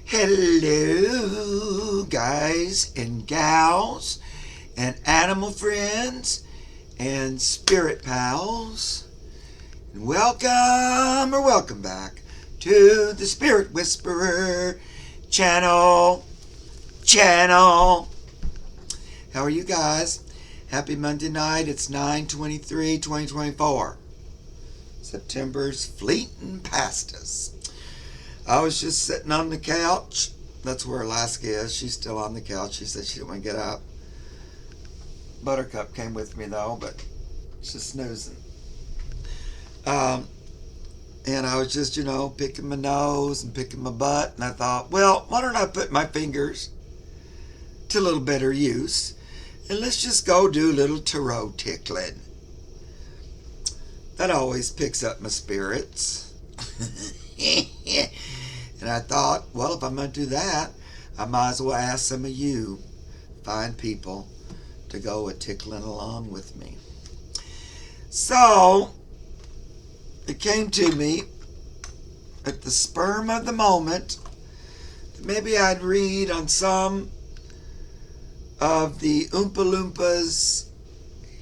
Hello, guys and gals, and animal friends, and spirit pals. And welcome back to the Spirit Whisperer channel. How are you guys? Happy Monday night. It's 9/23/2024. September's fleeting past us. I was just sitting on the couch. That's where Alaska is. She's still on the couch. She said she didn't want to get up. Buttercup came with me though, but she's snoozing. And I was just, picking my nose and picking my butt. And I thought, well, why don't I put my fingers to a little better use? And let's just go do a little tarot tickling. That always picks up my spirits. And I thought, well, if I'm going to do that, I might as well ask some of you fine people to go a tickling along with me. So, it came to me at the spur of the moment that maybe I'd read on some of the Oompa Loompas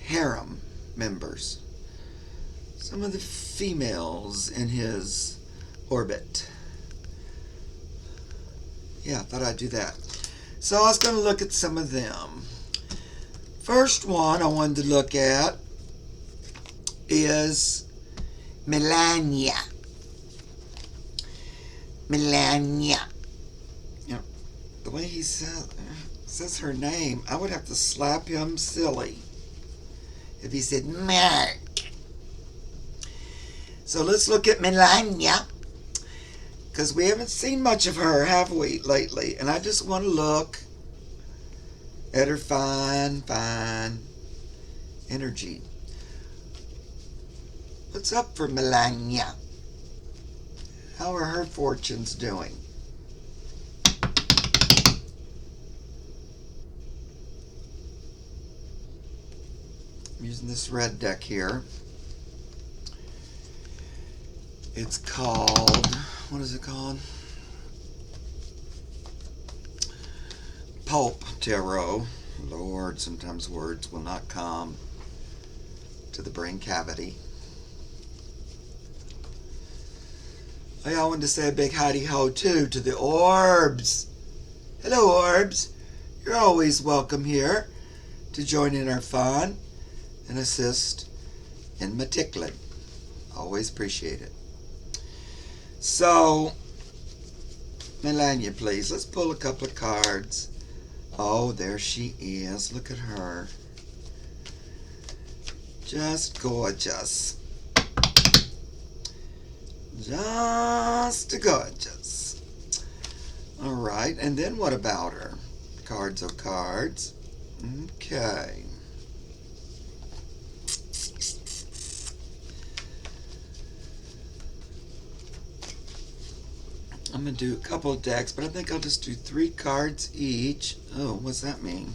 harem members. Some of the females in his orbit. Yeah, I thought I'd do that. So I was going to look at some of them. First one I wanted to look at is Melania. Melania. The way he says her name, I would have to slap him silly if he said Mark. So let's look at Melania, because we haven't seen much of her, have we, lately? And I just want to look at her fine energy. What's up for Melania? How are her fortunes doing? I'm using this red deck here. It's called, what is it called? Pulp Tarot. Lord, sometimes words will not come to the brain cavity. I wanted to say a big howdy-ho too to the orbs. Hello, orbs. You're always welcome here to join in our fun and assist in my tickling. Always appreciate it. So, Melania, please, let's pull a couple of cards. Oh, there she is. Look at her. Just gorgeous. Just gorgeous. All right, and then what about her? Cards of cards. Okay. I'm going to do a couple of decks, but I think I'll just do 3 cards each. Oh, what's that mean?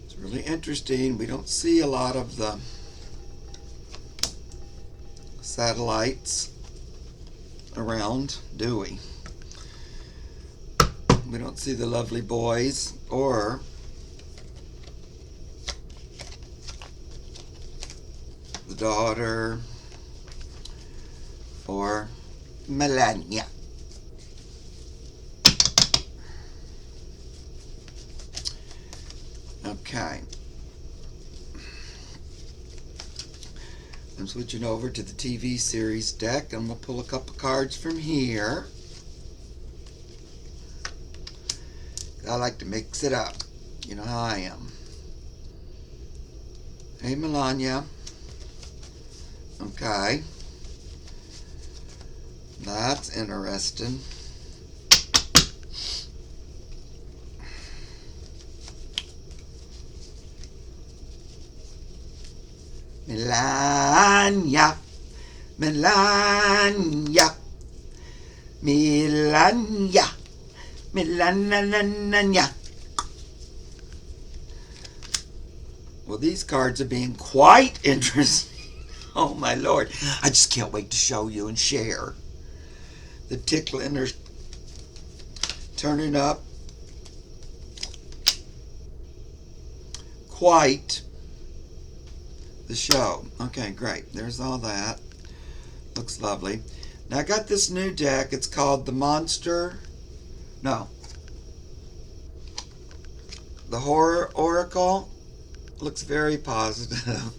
It's really interesting. We don't see a lot of the satellites around, do we? We don't see the lovely boys or the daughter or Melania. Okay. I'm switching over to the TV series deck and we'll pull a couple cards from here. I like to mix it up. You know how I am. Hey, Melania. Okay. That's interesting. Melania. Melania. Melania. Melania. Well, these cards are being quite interesting. Oh my Lord. I just can't wait to show you and share. The Tickling are turning up quite the show. Okay, great. There's all that. Looks lovely. Now I got this new deck. It's called the Monster. No. The Horror Oracle. Looks very positive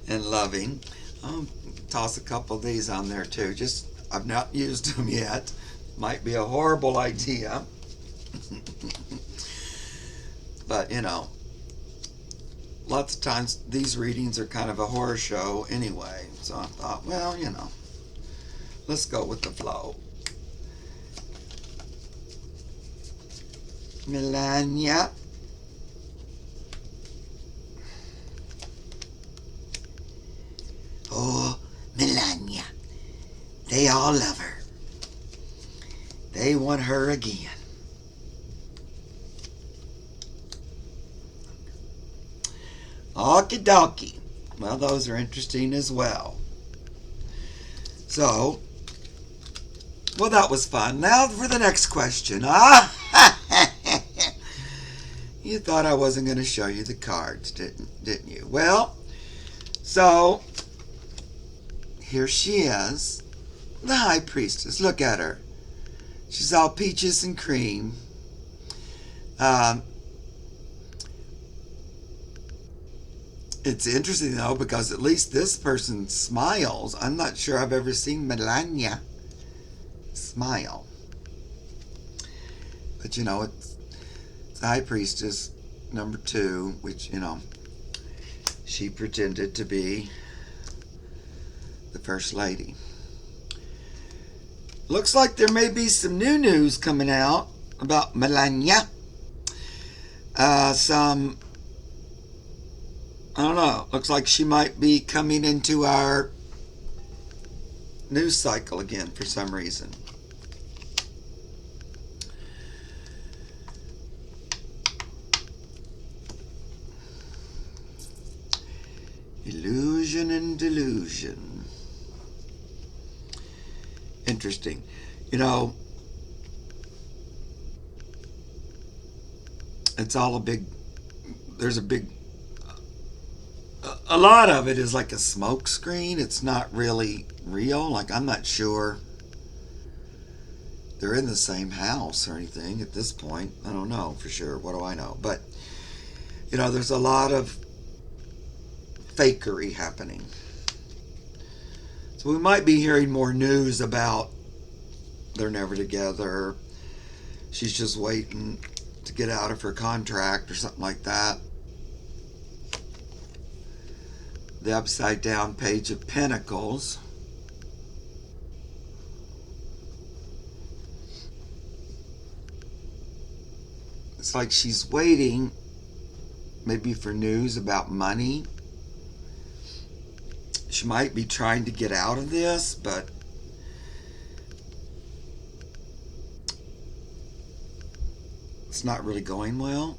and loving. I'll toss a couple of these on there too. Just, I've not used them yet. Might be a horrible idea. But, you know, lots of times these readings are kind of a horror show anyway. So I thought, well, you know, let's go with the flow. Melania. Oh, Melania. They all love her. They want her again. Okie dokie. Well, those are interesting as well. So, well, that was fun. Now for the next question. You thought I wasn't going to show you the cards, didn't you? Well, so here she is, the High Priestess. Look at her. She's all peaches and cream. It's interesting, though, because at least this person smiles. I'm not sure I've ever seen Melania smile. But, you know, it's High Priestess number 2, which, you know, she pretended to be the First Lady. Looks like there may be some new news coming out about Melania. I don't know. Looks like she might be coming into our news cycle again for some reason. Illusion and delusion. Interesting. You know, it's all a lot of it is like a smoke screen. It's not really real. Like, I'm not sure they're in the same house or anything at this point. I don't know for sure. What do I know? But, you know, there's a lot of fakery happening. So we might be hearing more news about they're never together. She's just waiting to get out of her contract or something like that. The upside down Page of Pentacles. It's like she's waiting maybe for news about money. She might be trying to get out of this, but it's not really going well.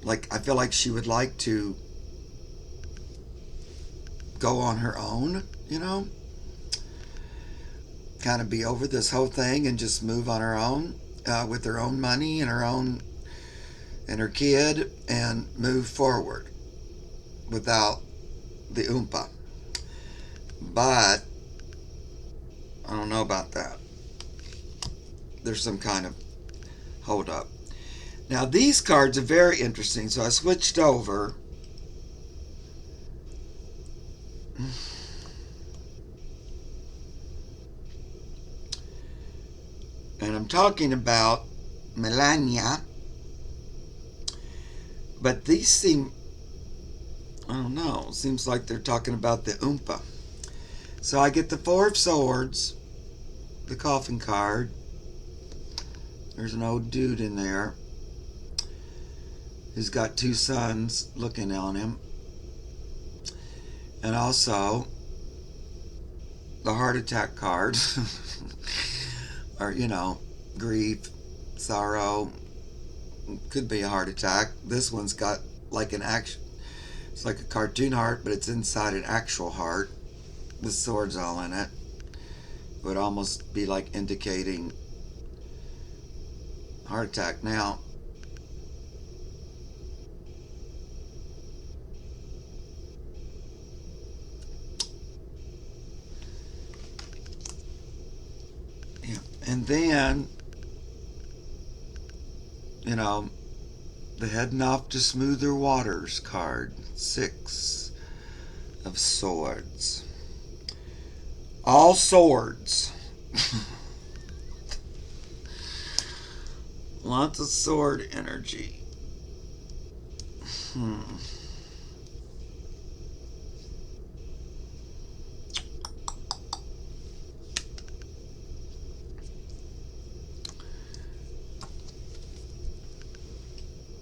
Like, I feel like she would like to go on her own, you know, kind of be over this whole thing and just move on her own with her own money and her kid, and move forward without the oompa. But I don't know about that. There's some kind of hold up. Now these cards are very interesting, so I switched over. And I'm talking about Melania. But these seem, I don't know, seems like they're talking about the Oompa. So I get the Four of Swords, the coffin card. There's an old dude in there who's got 2 sons looking on him. And also the heart attack card. Or, you know, grief, sorrow. Could be a heart attack. This one's got like an action. It's like a cartoon heart, but it's inside an actual heart with swords all in it. It would almost be like indicating heart attack. Now, yeah, and then, you know, the heading off to smoother waters card, 6 of Swords. All swords. Lots of sword energy.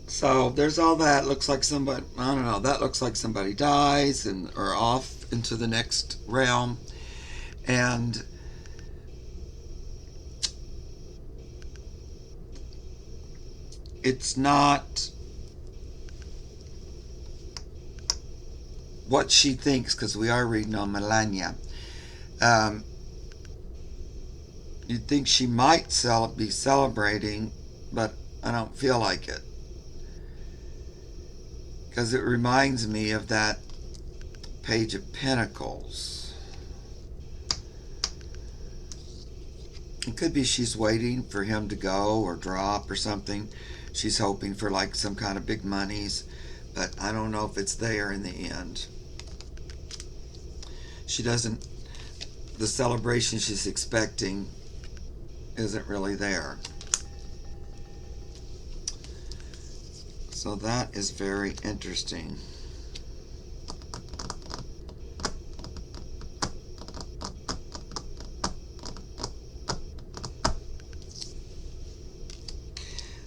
So there's all that. Looks like somebody, I don't know, that looks like somebody dies and or off into the next realm. And it's not what she thinks, because we are reading on Melania. You'd think she might be celebrating, but I don't feel like it. Because it reminds me of that Page of Pentacles. It could be she's waiting for him to go or drop or something. She's hoping for like some kind of big monies, but I don't know if it's there in the end. She doesn't, the celebration she's expecting isn't really there. So that is very interesting.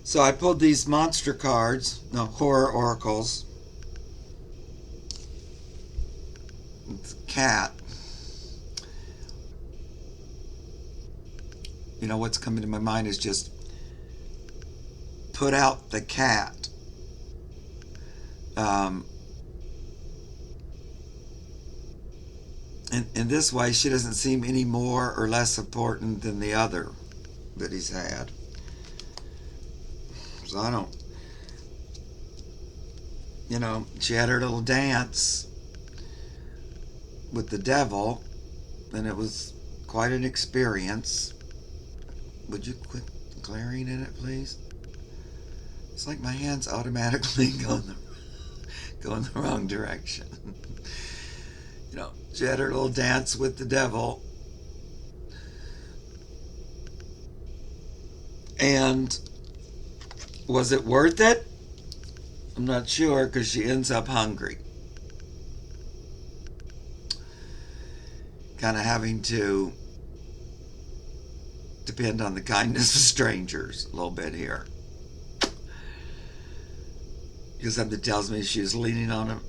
So I pulled these monster cards, no, horror oracles. It's a cat. You know, what's coming to my mind is just put out the cat. In this way, she doesn't seem any more or less important than the other that he's had. So I don't, you know, she had her little dance with the devil, and it was quite an experience. Would you quit glaring in it, please? It's like my hands automatically go in the wrong direction. You know, she had her little dance with the devil. And was it worth it? I'm not sure, because she ends up hungry. Kind of having to depend on the kindness of strangers a little bit here. Because something tells me she's leaning on a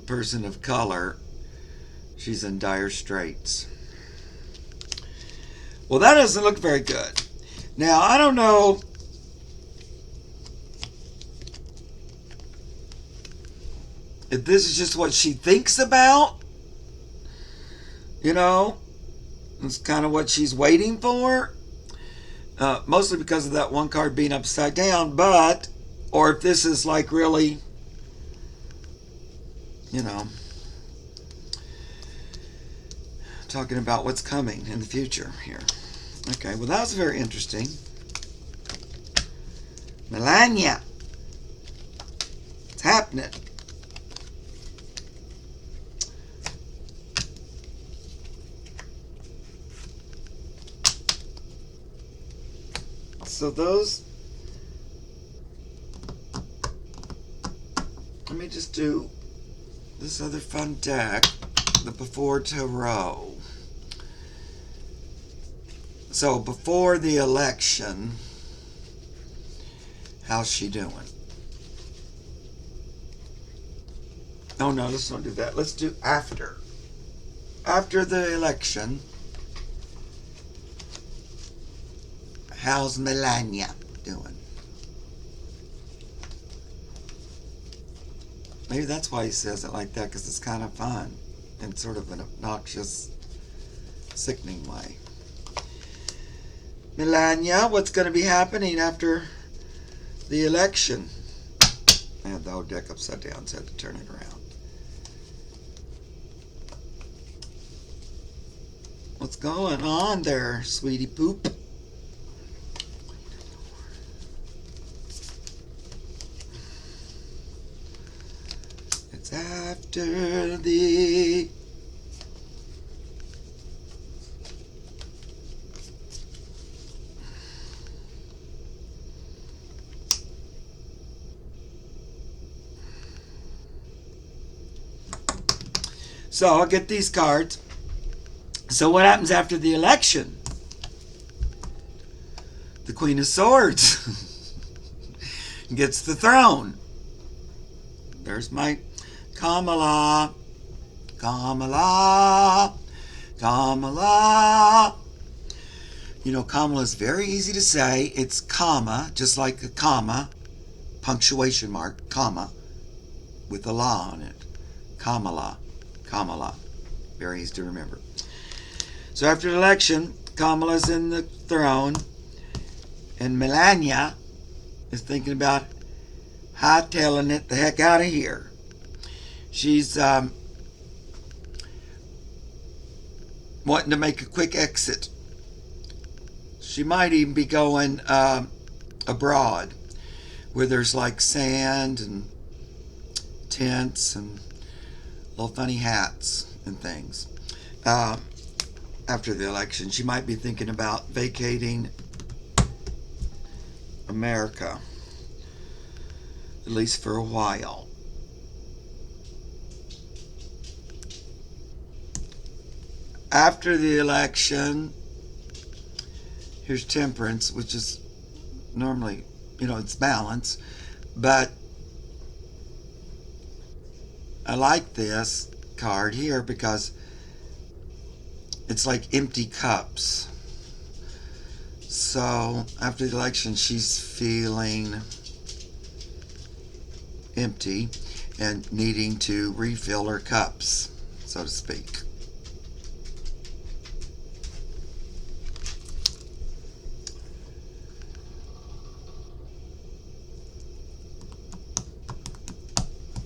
person of color. She's in dire straits. Well, that doesn't look very good. Now, I don't know if this is just what she thinks about. You know, it's kind of what she's waiting for. Mostly because of that one card being upside down, but, or if this is like really, you know, talking about what's coming in the future here. Okay, well, that was very interesting. Melania. It's happening. So those, let me just do this other fun deck, the Before Tarot. So before the election, how's she doing? Oh no, let's not do that. Let's do after. After the election, how's Melania doing? Maybe that's why he says it like that, because it's kind of fun in sort of an obnoxious, sickening way. Melania, what's going to be happening after the election? I had the whole deck upside down, so I had to turn it around. What's going on there, sweetie poop? It's after the So I'll get these cards. So what happens after the election? The Queen of Swords gets the throne. There's my Kamala. Kamala. Kamala. You know, Kamala is very easy to say. It's comma, just like a comma, punctuation mark, comma, with a la on it. Kamala. Kamala. Very easy to remember. So after the election, Kamala's in the throne, and Melania is thinking about hightailing it the heck out of here. She's wanting to make a quick exit. She might even be going abroad, where there's like sand and tents and little funny hats and things. After the election, she might be thinking about vacating America, at least for a while. After the election, here's Temperance, which is normally, you know, it's balance, but I like this card here because it's like empty cups. So after the election, she's feeling empty and needing to refill her cups, so to speak.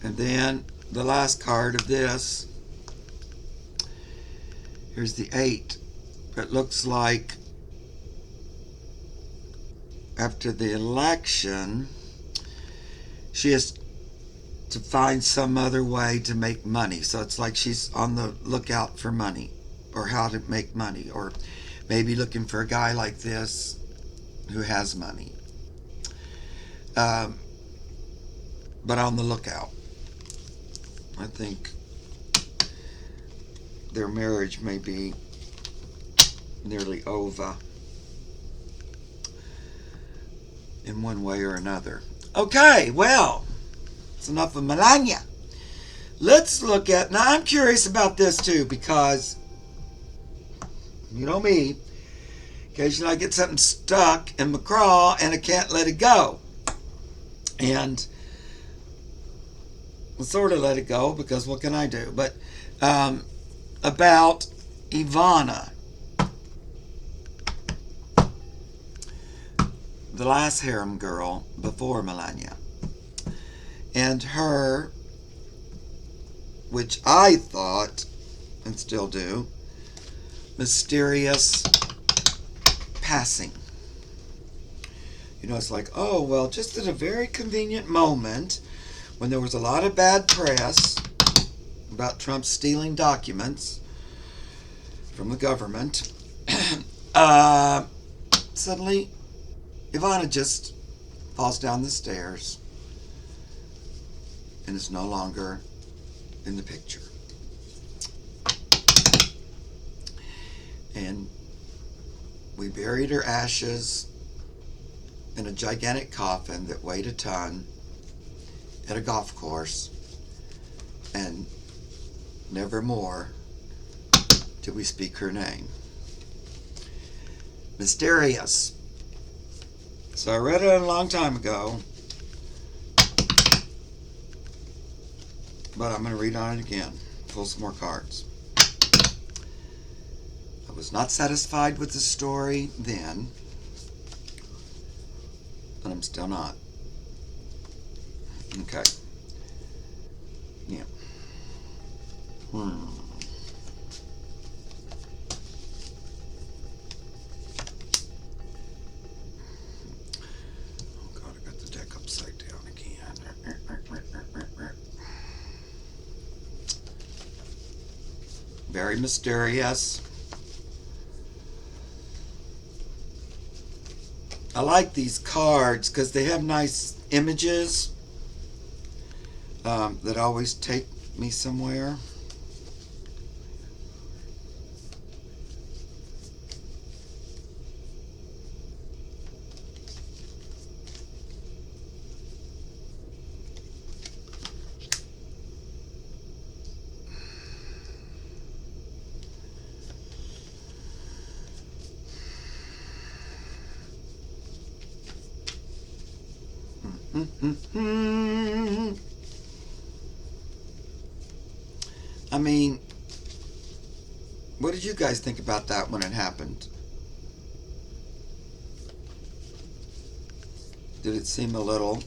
And then the last card of this, here's the 8. It looks like after the election, she has to find some other way to make money. So it's like she's on the lookout for money, or how to make money, or maybe looking for a guy like this who has money. But on the lookout. I think their marriage may be nearly over in one way or another. Okay, well, it's enough of Melania. Let's look at, now I'm curious about this too, because you know me, occasionally I get something stuck in my craw and I can't let it go. And I sort of let it go, because what can I do? But about Ivanna, the last harem girl before Melania, and her, which I thought, and still do, mysterious passing. You know, it's like, oh, well, just at a very convenient moment, when there was a lot of bad press about Trump stealing documents from the government, suddenly Ivanna just falls down the stairs and is no longer in the picture. And we buried her ashes in a gigantic coffin that weighed a ton at a golf course, and never more did we speak her name. Mysterious. So I read it a long time ago, but I'm going to read on it again. Pull some more cards. I was not satisfied with the story then, and I'm still not. Okay. Yeah. Oh God, I got the deck upside down again. Very mysterious. I like these cards because they have nice images that always take me somewhere. I mean, what did you guys think about that when it happened? Did it seem a little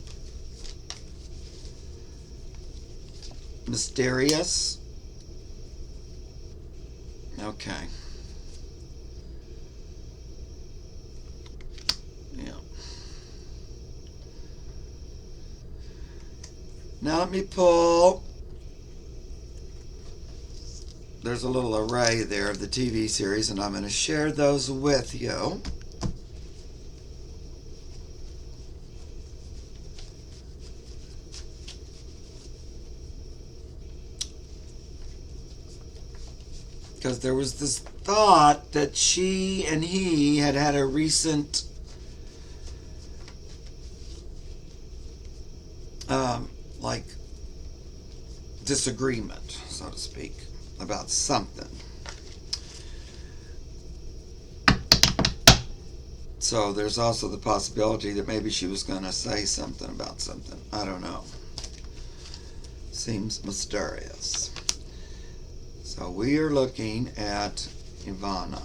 mysterious? Okay. Yeah. Now let me pull. There's a little array there of the TV series, and I'm going to share those with you. Because there was this thought that she and he had had a recent like disagreement, so to speak, about something. So there's also the possibility that maybe she was going to say something about something. I don't know. Seems mysterious. So we are looking at Ivanna,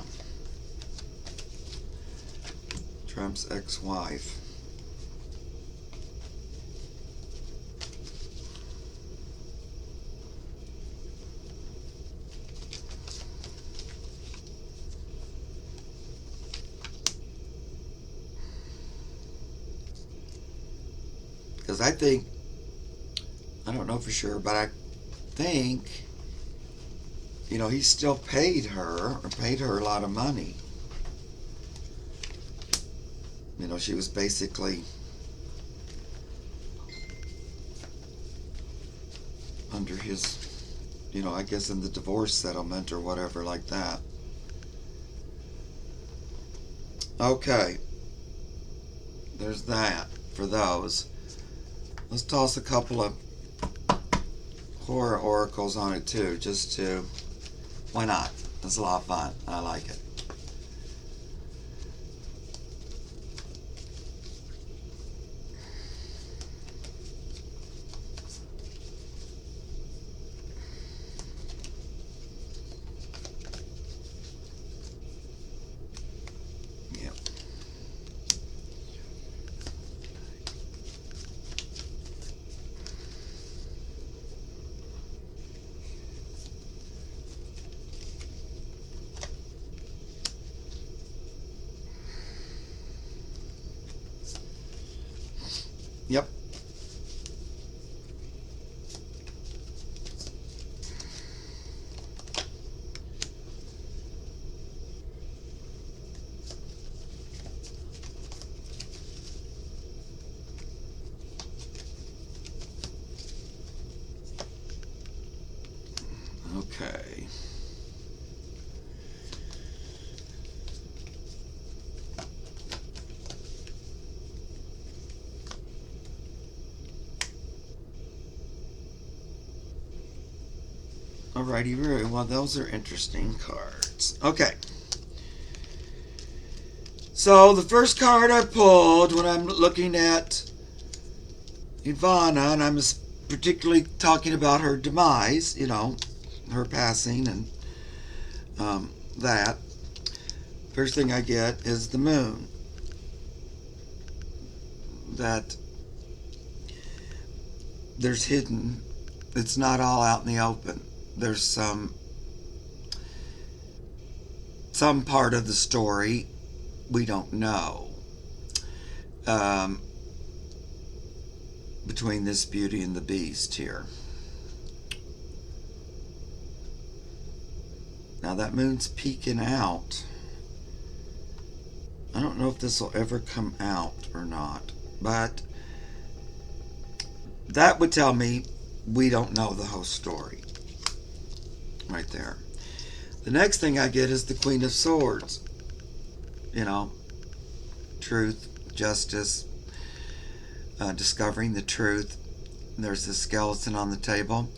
Trump's ex-wife. Because I think, I don't know for sure, but I think, you know, he still paid her a lot of money. You know, she was basically under his, you know, I guess in the divorce settlement or whatever like that. Okay. There's that for those. Let's toss a couple of horror oracles on it too, just to, why not? It's a lot of fun. I like it. Yep. Yep. Okay. Alrighty, very well. Those are interesting cards. Okay. So the first card I pulled when I'm looking at Ivanna, and I'm particularly talking about her demise, her passing and that. First thing I get is the moon. That there's hidden, it's not all out in the open. There's some part of the story we don't know between this Beauty and the Beast here. Now that moon's peeking out. I don't know if this will ever come out or not, but that would tell me we don't know the whole story right there. The next thing I get is the Queen of Swords. Truth, justice, discovering the truth. There's the skeleton on the table.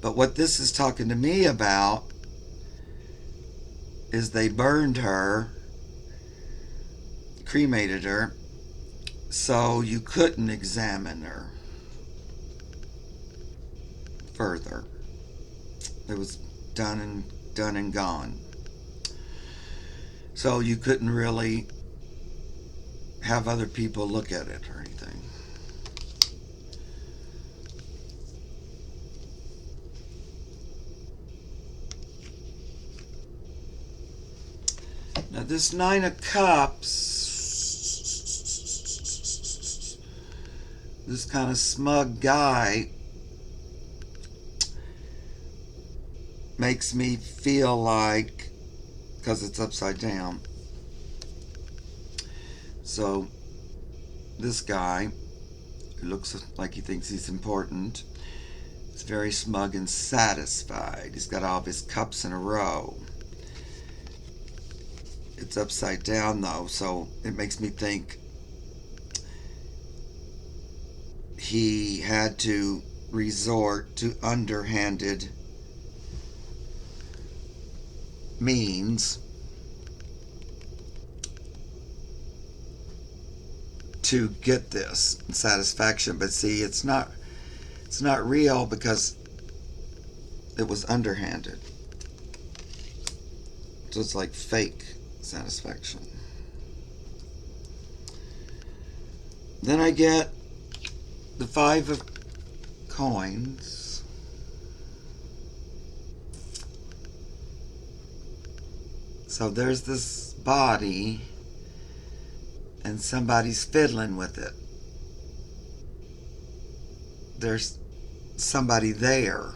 But what this is talking to me about is they burned her, cremated her, so you couldn't examine her further. It was done and gone. So you couldn't really have other people look at it or anything. Now this Nine of Cups, this kind of smug guy, makes me feel like, because it's upside down, so this guy, who looks like he thinks he's important, is very smug and satisfied. He's got all of his cups in a row. It's upside down though, so it makes me think he had to resort to underhanded means to get this satisfaction. But see, it's not real because it was underhanded. So it's like fake satisfaction. Then I get the Five of Coins. So there's this body and somebody's fiddling with it. There's somebody there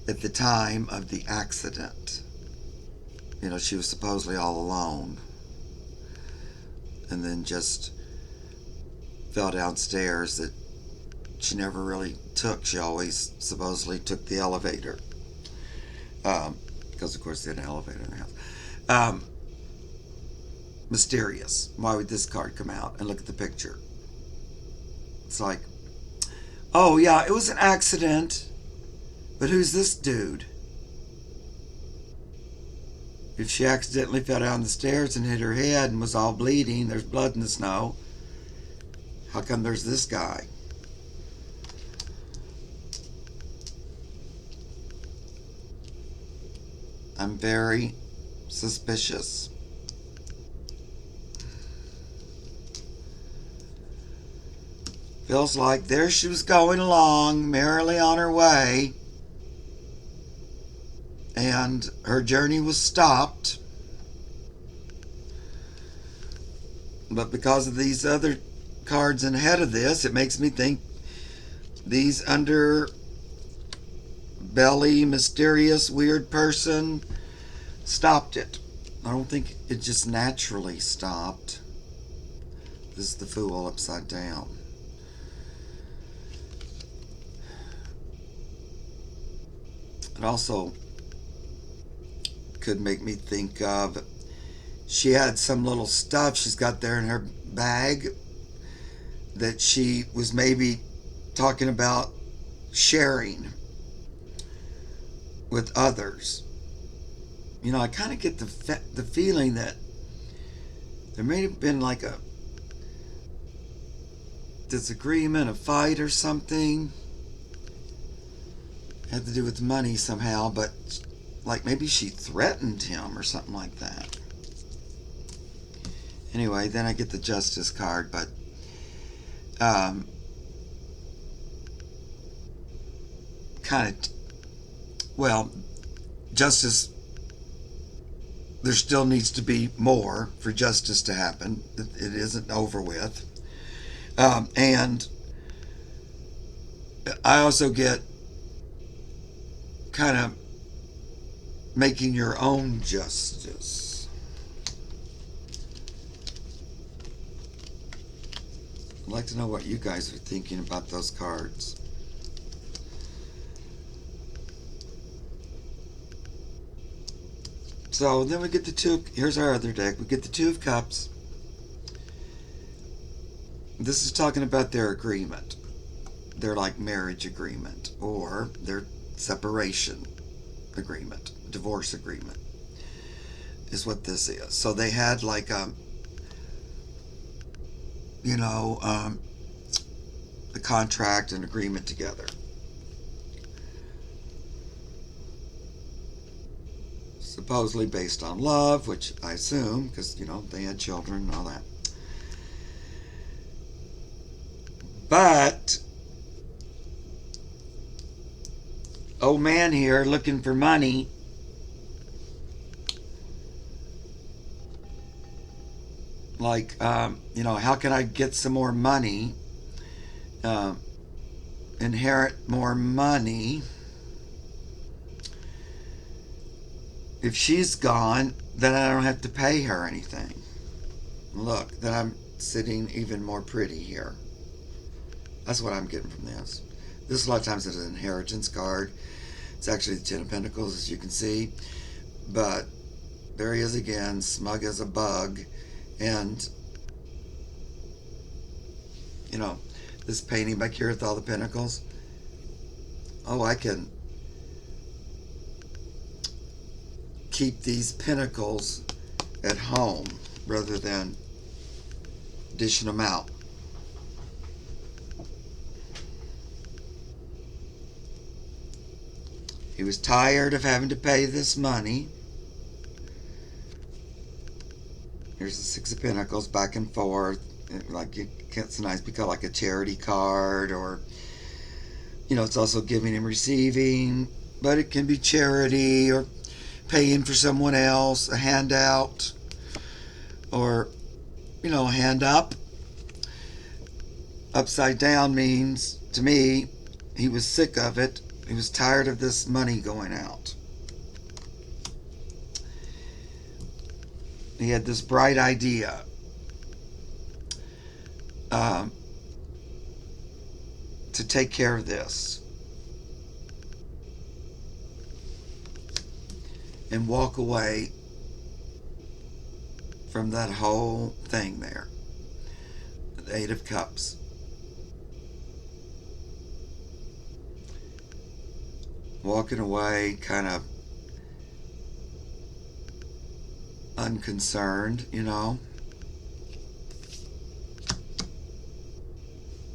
at the time of the accident. She was supposedly all alone and then just fell downstairs that she never really took. She always supposedly took the elevator. Because of course they had an elevator in the house. Mysterious. Why would this card come out? And look at the picture. It's like, oh yeah, it was an accident, but who's this dude? If she accidentally fell down the stairs and hit her head and was all bleeding, there's blood in the snow, how come there's this guy? I'm very suspicious. Feels like there she was going along merrily on her way, and her journey was stopped. But because of these other cards ahead of this, it makes me think these underbelly, mysterious, weird person stopped it. I don't think it just naturally stopped. This is the Fool upside down. It also could make me think of, she had some little stuff she's got there in her bag that she was maybe talking about sharing with others. I kind of get the feeling that there may have been like a disagreement, a fight or something. Had to do with money somehow, but like maybe she threatened him or something like that. Anyway, then I get the justice card, but kind of, well, justice, there still needs to be more for justice to happen. It isn't over with. And I also get kind of making your own justice. I'd like to know what you guys are thinking about those cards. So then we get the two. Here's our other deck. We get the Two of Cups. This is talking about their agreement. Their like marriage agreement or their separation agreement, divorce agreement is what this is. So they had like the contract and agreement together. Supposedly based on love, which I assume, because they had children and all that. But old man here looking for money. Like, how can I get some more money? Inherit more money. If she's gone, then I don't have to pay her anything. Look, then I'm sitting even more pretty here. That's what I'm getting from this. This a lot of times is an inheritance card. It's actually the Ten of Pentacles, as you can see. But there he is again, smug as a bug. And, this painting back here with all the pentacles. Oh, I can keep these pentacles at home rather than dishing them out. He was tired of having to pay this money. Here's the Six of Pentacles back and forth. Like, it can sometimes become like a charity card, or it's also giving and receiving, but it can be charity or paying for someone else, a handout, or a hand up. Upside down means, to me, he was sick of it. He was tired of this money going out. He had this bright idea. To take care of this. And walk away from that whole thing there. The Eight of Cups. Walking away kind of unconcerned,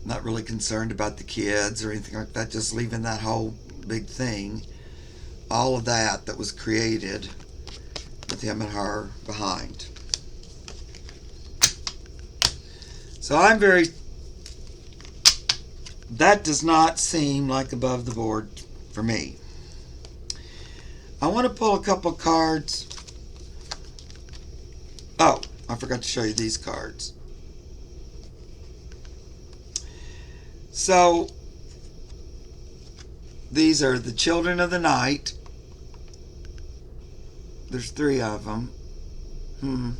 Not really concerned about the kids or anything like that, just leaving that whole big thing, all of that was created with him and her behind. So that does not seem like above the board for me. I want to pull a couple cards. Oh, I forgot to show you these cards. So, these are the Children of the Night. There's 3 of them. I'm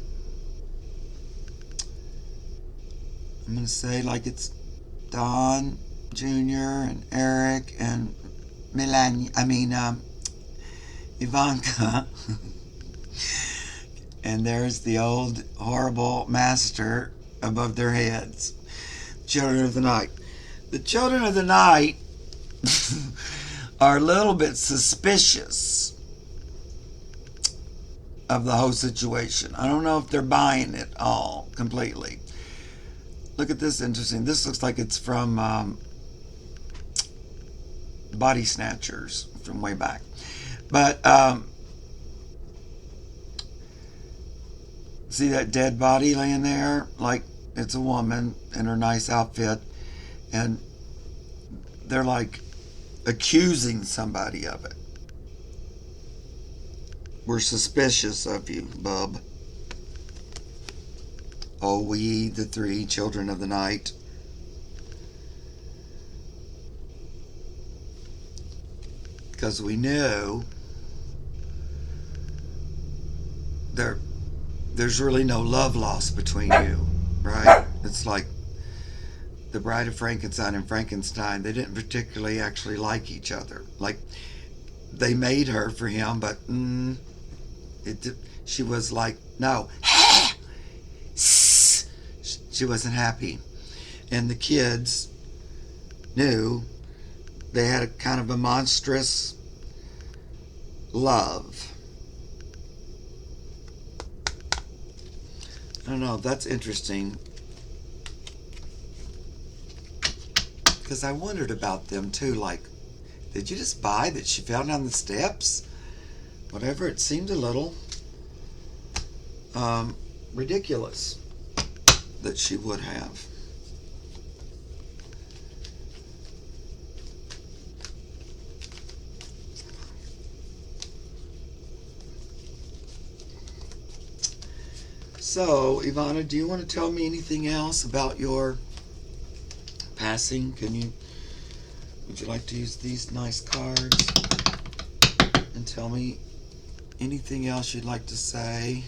going to say like it's Don Jr. and Eric and Melania. Ivanna. And there's the old horrible master above their heads. Children of the Night. The Children of the Night are a little bit suspicious of the whole situation. I don't know if they're buying it all completely. Look at this, interesting. This looks like it's from body snatchers from way back. But see that dead body laying there? Like it's a woman in her nice outfit, and they're like accusing somebody of it. We're suspicious of you, bub. Oh, we, the three children of the night. Because we know there's really no love lost between you, right? It's like the Bride of Frankenstein and Frankenstein. They didn't particularly actually like each other. Like, they made her for him, but she was like, no. She wasn't happy. And the kids knew they had a kind of a monstrous love. I don't know, that's interesting. Because I wondered about them too, like, did you just buy that she fell down the steps? Whatever, it seemed a little ridiculous that she would have. So, Ivanna, do you want to tell me anything else about your passing? Would you like to use these nice cards and tell me anything else you'd like to say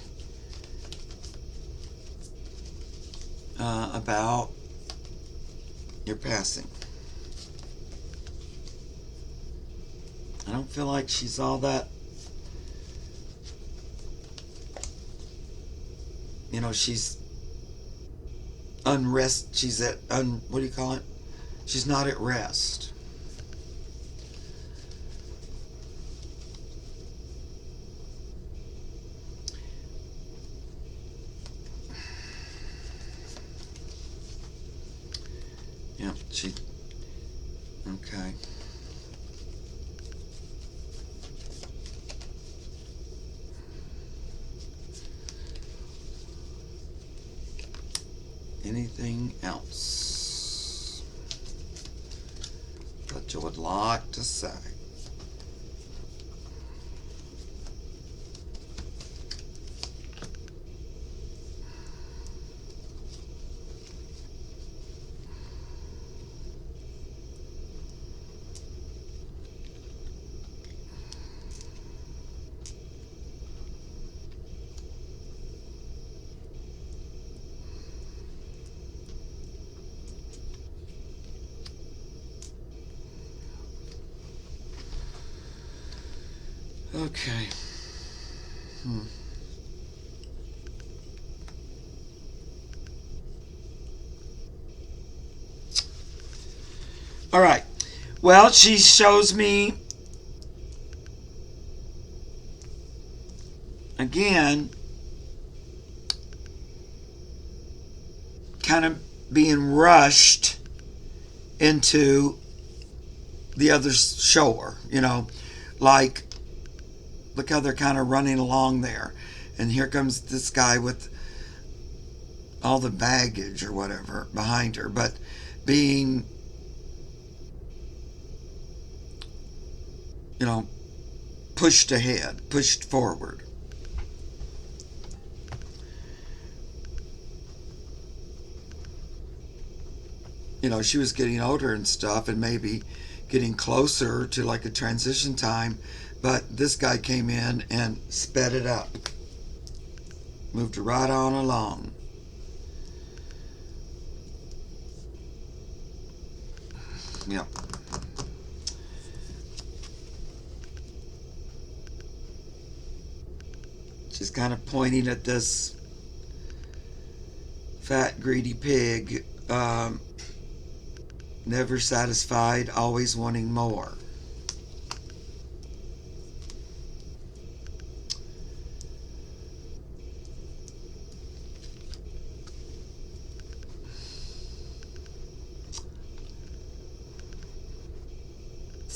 about your passing? I don't feel like she's all that, she's unrest. She's at, what do you call it? She's not at rest. Yep, okay. Anything else that you would like to say? Okay. All right. Well, she shows me again kind of being rushed into the other shore, like, look how they're kind of running along there, and here comes this guy with all the baggage or whatever behind her, but being, pushed ahead, pushed forward. She was getting older and stuff, and maybe getting closer to like a transition time, but this guy came in and sped it up, moved right on along. Yep. She's kind of pointing at this fat, greedy pig, never satisfied, always wanting more.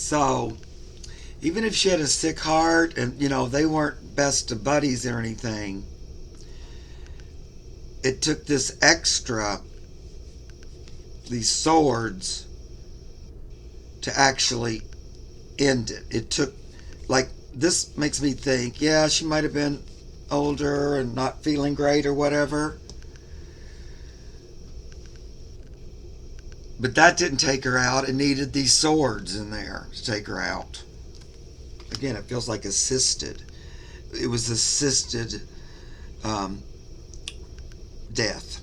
So, even if she had a sick heart and, they weren't best of buddies or anything, it took this extra, these swords, to actually end it. It took, like, this makes me think, yeah, she might have been older and not feeling great or whatever. But that didn't take her out. It needed these swords in there to take her out. Again, it feels like assisted. It was assisted death.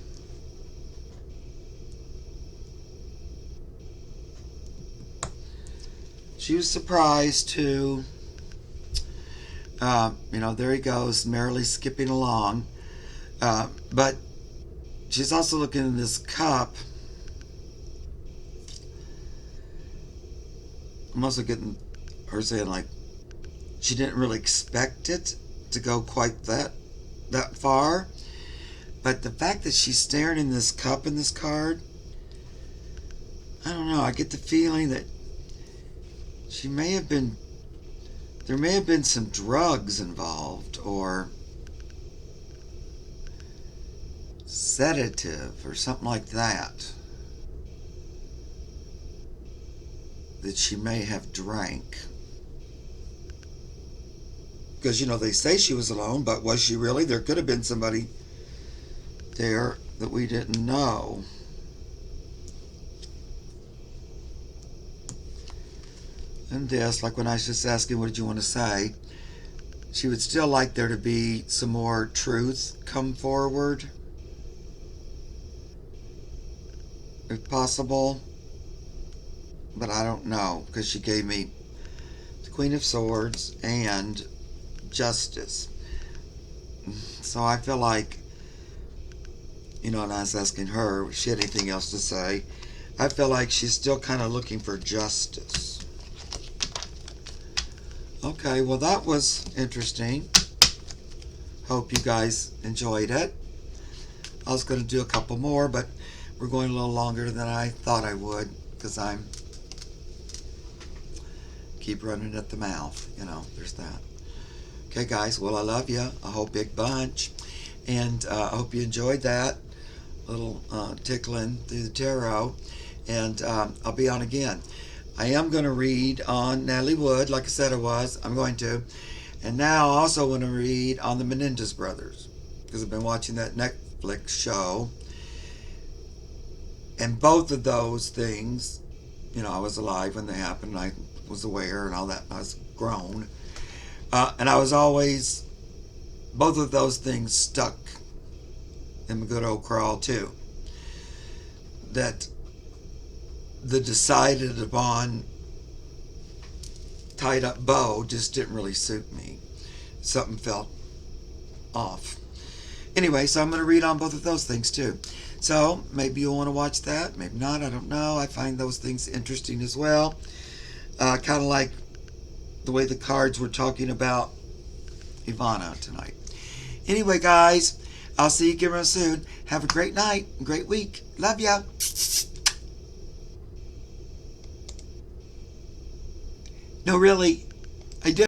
She was surprised too. There he goes, merrily skipping along. But she's also looking in this cup. I'm also getting her saying, like, she didn't really expect it to go quite that far. But the fact that she's staring in this cup in this card, I don't know. I get the feeling that there may have been some drugs involved, or sedative or something like that she may have drank. Because, they say she was alone, but was she really? There could have been somebody there that we didn't know. And this, like when I was just asking, what did you want to say? She would still like there to be some more truth come forward, if possible. But I don't know, because she gave me the Queen of Swords and Justice. So I feel like, and I was asking her if she had anything else to say. I feel like she's still kind of looking for justice. Okay, well, that was interesting. Hope you guys enjoyed it. I was going to do a couple more, but we're going a little longer than I thought I would, because I'm keep running at the mouth. There's that. Okay, guys, well, I love you a whole big bunch, and I hope you enjoyed that little tickling through the tarot, and I'll be on again. I am going to read on Natalie Wood, like I said I was. I'm going to. And now I also want to read on the Menendez brothers, because I've been watching that Netflix show. And both of those things, I was alive when they happened. I was aware and all that. I was grown. And I was always, both of those things stuck in my good old crawl too. That the decided upon tied up bow just didn't really suit me. Something felt off. Anyway, so I'm going to read on both of those things too. So maybe you'll want to watch that, maybe not, I don't know. I find those things interesting as well. Kind of like the way the cards were talking about Ivanna tonight. Anyway, guys, I'll see you again real soon. Have a great night, great week. Love ya. No, really.